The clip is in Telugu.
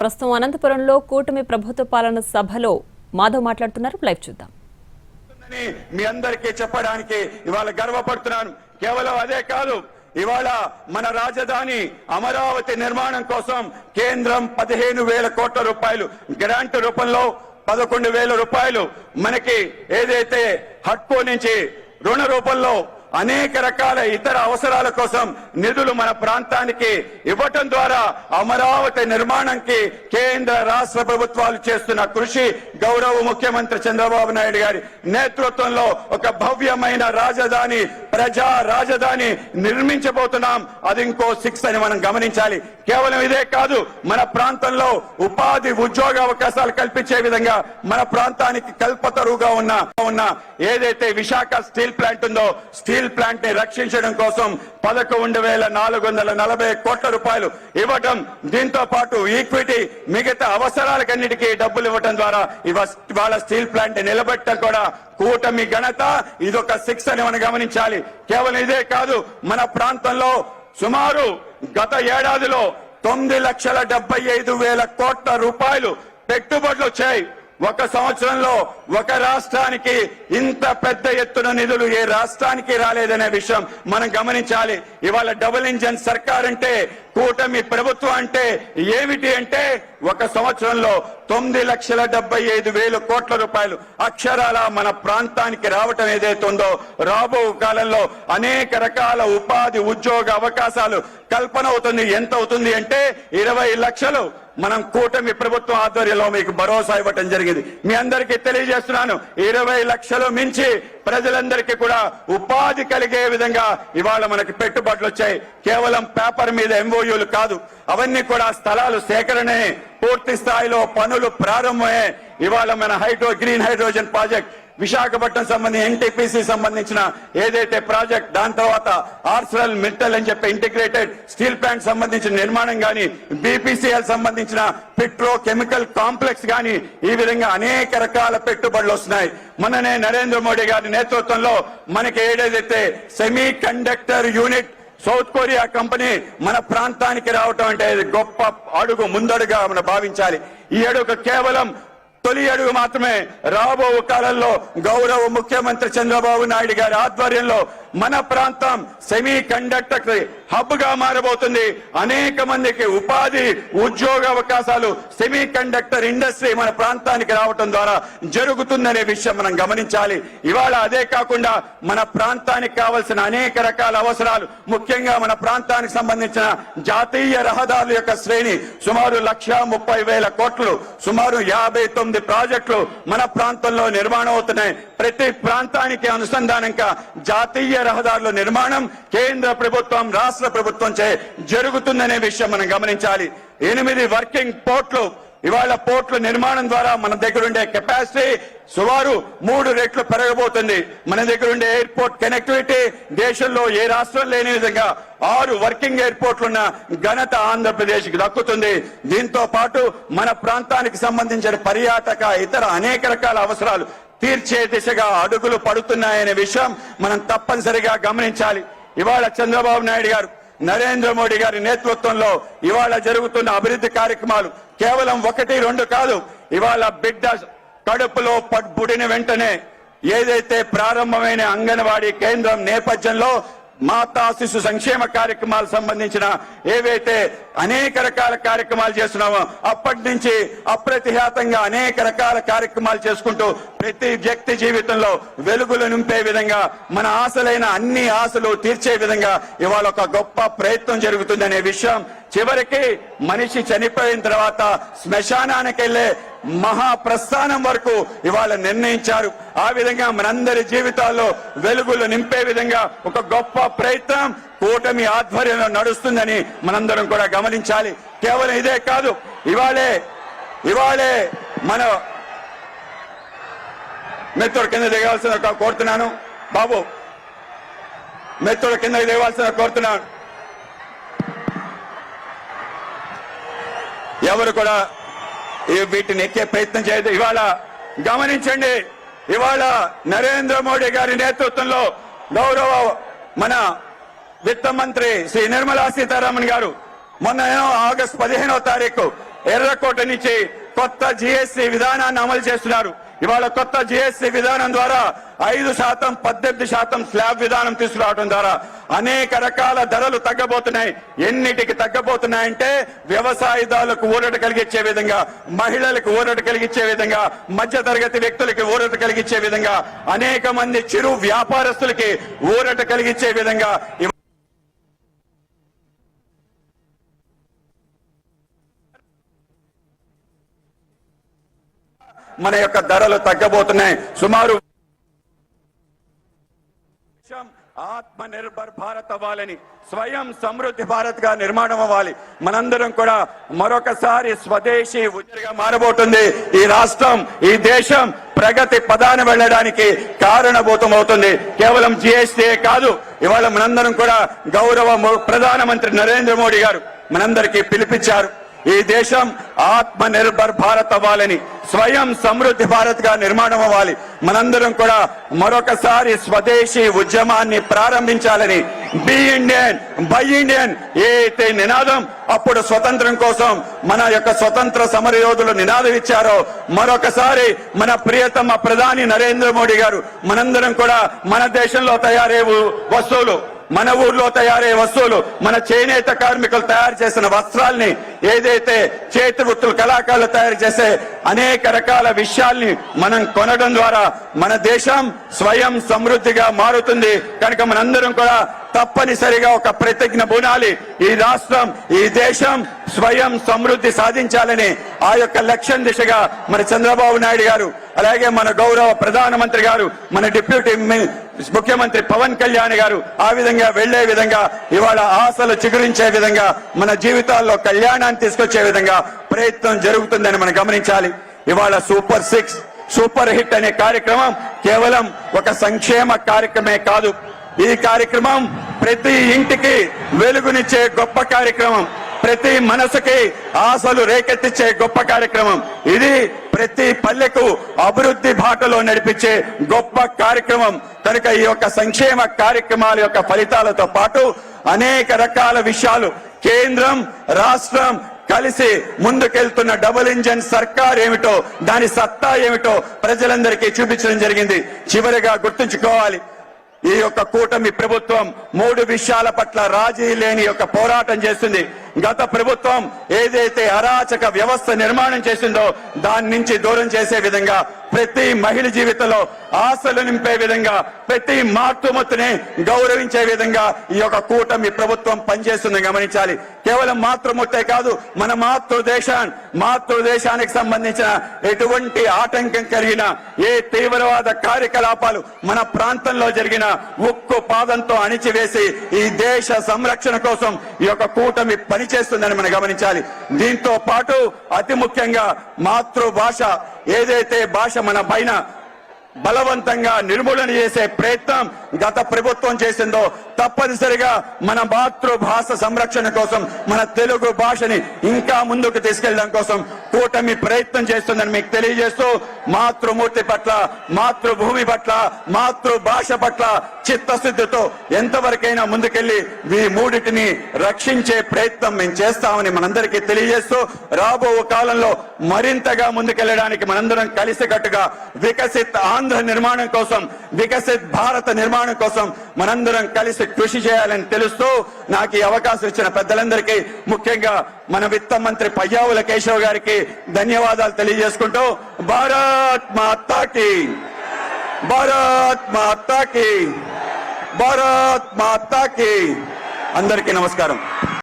ప్రస్తుతం అనంతపురంలో కూటమి ప్రభుత్వ పాలన సభలో మాధవ్ మాట్లాడుతున్నారు. లైవ్ చూద్దాం. మీ అందరికీ చెప్పడానికి ఇవాళ గర్వపడుతున్నాను. కేవలం అదే కాదు, ఇవాళ మన రాజధాని అమరావతి నిర్మాణం కోసం కేంద్రం 15,000 కోట్ల రూపాయలు గ్రాంట్ రూపంలో 11,000 రూపాయలు మనకి ఏదైతే హట్కో నుంచి రుణ రూపంలో అనేక రకాల ఇతర అవసరాల కోసం నిధులు మన ప్రాంతానికి ఇవ్వటం ద్వారా అమరావతి నిర్మాణానికి కేంద్ర రాష్ట్ర ప్రభుత్వాలు చేస్తున్న కృషి, గౌరవ ముఖ్యమంత్రి చంద్రబాబు నాయుడు గారి నేతృత్వంలో ఒక భవ్యమైన రాజధాని, ప్రజా రాజధాని నిర్మించబోతున్నాం. అది ఇంకో 6 అని మనం గమనించాలి. కేవలం ఇదే కాదు, మన ప్రాంతంలో ఉపాధి ఉద్యోగ అవకాశాలు కల్పించే విధంగా మన ప్రాంతానికి కల్పతరువుగా ఉన్న ఏదైతే విశాఖ స్టీల్ ప్లాంట్ ఉందో, స్టీల్ ప్లాంట్ ని రక్షించడం కోసం 11,440 కోట్ల రూపాయలు ఇవ్వటం, దీంతో పాటు ఈక్విటీ మిగతా అవసరాలకన్నిటికీ డబ్బులు ఇవ్వటం ద్వారా ఇవాళ స్టీల్ ప్లాంట్ నిలబెట్టడం కూడా కూటమి ఘనత. ఇదొక 6 అని మనం గమనించాలి. కేవలం ఇదే కాదు, మన ప్రాంతంలో సుమారు గత ఏడాదిలో 9,75,000 కోట్ల రూపాయలు పెట్టుబడులు వచ్చాయి. ఒక సంవత్సరంలో ఒక రాష్ట్రానికి ఇంత పెద్ద ఎత్తున నిధులు ఏ రాష్ట్రానికి రాలేదనే విషయం మనం గమనించాలి. ఇవాళ డబుల్ ఇంజన్ సర్కార్ అంటే, కూటమి ప్రభుత్వం అంటే ఏమిటి అంటే, ఒక సంవత్సరంలో 9,75,000 కోట్ల రూపాయలు అక్షరాల మన ప్రాంతానికి రావటం ఏదైతే ఉందో, రాబో కాలంలో అనేక రకాల ఉపాధి ఉద్యోగ అవకాశాలు కల్పన అవుతుంది. ఎంత అవుతుంది అంటే 20 లక్షలు మనం కూటమి ప్రభుత్వం ఆధ్వర్యంలో మీకు భరోసా ఇవ్వటం జరిగింది. మీ అందరికీ తెలియజేస్తున్నాను, 20 లక్షలు మించి ప్రజలందరికీ కూడా ఉపాధి కలిగే విధంగా ఇవాళ మనకి పెట్టుబడులు వచ్చాయి. కేవలం పేపర్ మీద ఎంఓయూలు కాదు, అవన్నీ కూడా స్థలాలు సేకరణే, పూర్తి స్థాయిలో పనులు ప్రారంభమే. ఇవాళ మన గ్రీన్ హైడ్రోజన్ ప్రాజెక్ట్, విశాఖపట్నం సంబంధించి ఎన్టీపీసీ సంబంధించిన ఏదైతే ప్రాజెక్ట్, దాని తర్వాత ఆర్సెల్ మిట్టల్ అని చెప్పి ఇంటిగ్రేటెడ్ స్టీల్ ప్లాంట్ సంబంధించిన నిర్మాణం గాని, బీపీసీఎల్ సంబంధించిన పెట్రో కెమికల్ కాంప్లెక్స్ గాని, ఈ విధంగా అనేక రకాల పెట్టుబడులు వస్తున్నాయి. మననే నరేంద్ర మోడీ గారి నేతృత్వంలో మనకి ఏదైతే semi conductor unit south Korea company మన ప్రాంతానికి రావటం అంటే గొప్ప అడుగు, ముందడుగా మనం భావించాలి. ఈ అడుగు కేవలం తొలి అడుగు మాత్రమే. రాబో కాలంలో గౌరవ ముఖ్యమంత్రి చంద్రబాబు నాయుడు గారి ఆధ్వర్యంలో మన ప్రాంతం సెమీ కండక్టర్ హబ్ గా మారబోతుంది. అనేక మందికి ఉపాధి ఉద్యోగ అవకాశాలు సెమీ కండక్టర్ ఇండస్ట్రీ మన ప్రాంతానికి రావటం ద్వారా జరుగుతుందనే విషయం మనం గమనించాలి. ఇవాళ అదే కాకుండా మన ప్రాంతానికి కావాల్సిన అనేక రకాల అవసరాలు, ముఖ్యంగా మన ప్రాంతానికి సంబంధించిన జాతీయ రహదారుల యొక్క శ్రేణి సుమారు 1,30,000 కోట్లు, సుమారు 59 ప్రాజెక్టులు మన ప్రాంతంలో నిర్మాణం అవుతున్నాయి. ప్రతి ప్రాంతానికి అనుసంధానంగా జాతీయ రహదారుల నిర్మాణం కేంద్ర ప్రభుత్వం, రాష్ట్ర ప్రభుత్వం చే జరుగుతుందనే విషయం మనం గమనించాలి. 8 వర్కింగ్ పోర్ట్లు, ఇవాళ పోర్ట్ల నిర్మాణం ద్వారా మన దగ్గర ఉండే కెపాసిటీ సుమారు 3 రెట్లు పెరగబోతుంది. మన దగ్గర ఉండే ఎయిర్పోర్ట్ కనెక్టివిటీ దేశంలో ఏ రాష్ట్రం లేని విధంగా 6 వర్కింగ్ ఎయిర్పోర్ట్లున్న ఘనత ఆంధ్రప్రదేశ్ కి దక్కుతుంది. దీంతో పాటు మన ప్రాంతానికి సంబంధించిన పర్యాటక ఇతర అనేక రకాల అవసరాలు తీర్చే దిశగా అడుగులు పడుతున్నాయనే విషయం మనం తప్పనిసరిగా గమనించాలి. ఇవాళ చంద్రబాబు నాయుడు గారు, నరేంద్ర మోడీ గారి నేతృత్వంలో ఇవాళ జరుగుతున్న అభివృద్ధి కార్యక్రమాలు కేవలం 1, 2 కాదు. ఇవాళ బిడ్డ కడుపులో పుట్టిన వెంటనే ఏదైతే ప్రారంభమైన అంగన్వాడీ కేంద్రం నేపథ్యంలో మాతా శిశు సంక్షేమ కార్యక్రమాలు సంబంధించిన ఏవైతే అనేక రకాల కార్యక్రమాలు చేస్తున్నామో, అప్పటి నుంచి అప్రతిహతంగా అనేక రకాల కార్యక్రమాలు చేసుకుంటూ ప్రతి వ్యక్తి జీవితంలో వెలుగులు నింపే విధంగా, మన ఆశలైన అన్ని ఆశలు తీర్చే విధంగా ఇవాళ ఒక గొప్ప ప్రయత్నం జరుగుతుందనే విషయం చివరికి మనిషి చనిపోయిన తర్వాత శ్మశానానికి వెళ్లే మహాప్రస్థానం వరకు ఇవాళ నిర్ణయించారు. ఆ విధంగా మనందరి జీవితాల్లో వెలుగులు నింపే విధంగా ఒక గొప్ప ప్రయత్నం కూటమి ఆధ్వర్యంలో నడుస్తుందని మనందరం కూడా గమనించాలి. కేవలం ఇదే కాదు, ఇవాళే మన మెత్తోడు కింద దిగాల్సిన కోరుతున్నాను. బాబు మెత్తోడు కింద దిగాల్సిన కోరుతున్నాను. ఎవరు కూడా వీటిని ఎక్కే ప్రయత్నం చేయదు. ఇవాళ గమనించండి, ఇవాళ నరేంద్ర మోడీ గారి నేతృత్వంలో గౌరవ మన విత్త మంత్రి శ్రీ నిర్మలా సీతారామన్ గారు మొన్న ఆగస్టు 15వ తారీఖు ఎర్రకోట నుంచి కొత్త జిఎస్టి విధానాన్ని అమలు చేస్తున్నారు. ఇవాళ కొత్త జిఎస్టి విధానం ద్వారా 5%, 18% స్లాబ్ విధానం తీసుకురావడం ద్వారా అనేక రకాల ధరలు తగ్గబోతున్నాయి. ఎన్నిటికి తగ్గబోతున్నాయంటే వ్యవసాయదారులకు ఊరట కలిగించే విధంగా, మహిళలకు ఊరట కలిగించే విధంగా, మధ్య తరగతి వ్యక్తులకి ఊరట కలిగించే విధంగా, అనేక మంది చిరు వ్యాపారస్తులకి ఊరట కలిగించే విధంగా మన యొక్క ధరలు తగ్గబోతున్నాయి. సుమారు ఆత్మ నిర్భర్ భారత్ అవ్వాలని, స్వయం సమృద్ధి భారత్ గా నిర్మాణం అవ్వాలి. మనందరం కూడా మరొకసారి స్వదేశీ ఉద్యగా మారబోతుంది. ఈ రాష్ట్రం, ఈ దేశం ప్రగతి పదాన వెళ్ళడానికి కారణభూతం అవుతుంది. కేవలం జిఎస్టీ కాదు, ఇవాళ మనందరం కూడా గౌరవ ప్రధానమంత్రి నరేంద్ర మోడీ గారు మనందరికీ పిలిపించారు. ఈ దేశం ఆత్మ నిర్భర్ భారత్ అవ్వాలని, స్వయం సమృద్ధి భారత్ గా నిర్మాణం అవ్వాలి. మనందరం కూడా మరొకసారి స్వదేశీ ఉద్యమాన్ని ప్రారంభించాలని, బి ఇండియన్ బై ఇండియన్ ఏదైతే నినాదం అప్పుడు స్వతంత్రం కోసం మన యొక్క స్వతంత్ర సమర యోధులు నినాదం ఇచ్చారో, మరొకసారి మన ప్రియతమ ప్రధాని నరేంద్ర మోడీ గారు మనందరం కూడా మన దేశంలో తయారయ్యే వస్తువులు, మన ఊర్లో తయారయ్యే వస్తువులు, మన చేనేత కార్మికులు తయారు చేసిన వస్త్రాల్ని, ఏదైతే చేతి వృత్తులు కళాకారులు తయారు చేసే అనేక రకాల విషయాల్ని మనం కొనడం ద్వారా మన దేశం స్వయం సమృద్ధిగా మారుతుంది. కనుక మనందరం కూడా తప్పనిసరిగా ఒక ప్రతిజ్ఞ బూనాలి. ఈ రాష్ట్రం, ఈ దేశం స్వయం సమృద్ధి సాధించాలని ఆ యొక్క లక్ష్యం దిశగా మన చంద్రబాబు నాయుడు గారు, అలాగే మన గౌరవ ప్రధానమంత్రి గారు, మన డిప్యూటీ ముఖ్యమంత్రి పవన్ కళ్యాణ్ గారు ఆ విధంగా వెళ్లే విధంగా, ఇవాళ ఆశలు చిగురించే విధంగా, మన జీవితాల్లో కళ్యాణాన్ని తీసుకొచ్చే విధంగా ప్రయత్నం జరుగుతుందని మనం గమనించాలి. ఇవాళ సూపర్ 6, సూపర్ హిట్ అనే కార్యక్రమం కేవలం ఒక సంక్షేమ కార్యక్రమే కాదు. ఈ కార్యక్రమం ప్రతి ఇంటికి వెలుగునిచ్చే గొప్ప కార్యక్రమం, ప్రతి మనసుకి ఆశలు రేకెత్తించే గొప్ప కార్యక్రమం. ఇది ప్రతి పల్లెకు అభివృద్ధి బాటలో నడిపించే గొప్ప కార్యక్రమం. కనుక ఈ యొక్క సంక్షేమ కార్యక్రమాల యొక్క ఫలితాలతో పాటు అనేక రకాల విషయాలు కేంద్రం, రాష్ట్రం కలిసి ముందుకెళ్తున్న డబుల్ ఇంజన్ సర్కార్ ఏమిటో, దాని సత్తా ఏమిటో ప్రజలందరికీ చూపించడం జరిగింది. చివరిగా గుర్తుంచుకోవాలి, ఈ యొక్క కూటమి ప్రభుత్వం 3 విషయాల పట్ల రాజీ లేని యొక్క పోరాటం చేస్తుంది. గత ప్రభుత్వం ఏదైతే అరాచక వ్యవస్థ నిర్మాణం చేసిందో దాని నుంచి దూరం చేసే విధంగా, ప్రతి మహిళ జీవితంలో ఆశలు నింపే విధంగా, ప్రతి మాతృమూర్తిని గౌరవించే విధంగా ఈ యొక్క కూటమి ప్రభుత్వం పనిచేస్తుందని గమనించాలి. కేవలం మాతృమూర్తే కాదు, మన మాతృదేశానికి సంబంధించిన ఎటువంటి ఆటంకం కలిగిన ఏ తీవ్రవాద కార్యకలాపాలు మన ప్రాంతంలో జరిగిన ఉక్కు పాదంతో అణిచివేసి ఈ దేశ సంరక్షణ కోసం ఈ యొక్క కూటమి పనిచేస్తుందని మనం గమనించాలి. దీంతో పాటు అతి ముఖ్యంగా మాతృభాష, ఏదైతే భాష మన పైన బలవంతంగా నిర్మూలన చేసే ప్రయత్నం గత ప్రభుత్వం చేసిందో, తప్పనిసరిగా మన మాతృభాష సంరక్షణ కోసం, మన తెలుగు భాషని ఇంకా ముందుకు తీసుకెళ్లడం కోసం కూటమి ప్రయత్నం చేస్తుందని మీకు తెలియజేస్తూ, మాతృమూర్తి పట్ల, మాతృభూమి పట్ల, మాతృభాష పట్ల చిత్తశుద్ధితో ఎంతవరకైనా ముందుకెళ్లి ఈ మూడిటిని రక్షించే ప్రయత్నం మేము చేస్తామని మనందరికీ తెలియజేస్తూ, రాబో కాలంలో మరింతగా ముందుకెళ్లడానికి మనందరం కలిసికట్టుగా వికసిత్ ఆంధ్ర నిర్మాణం కోసం, వికసిత్ భారత నిర్మాణం కోసం మనందరం కలిసి కృషి చేయాలని తెలుస్తూ, నాకు ఈ అవకాశం ఇచ్చిన పెద్దలందరికీ, ముఖ్యంగా మన విత్త మంత్రి పయ్యావుల కేశవ్ గారికి ధన్యవాదాలు తెలియజేసుకుంటూ, భారత్ మాతాకి, భారత్ మాతాకి, భారత్ మాతాకి, అందరికీ నమస్కారం.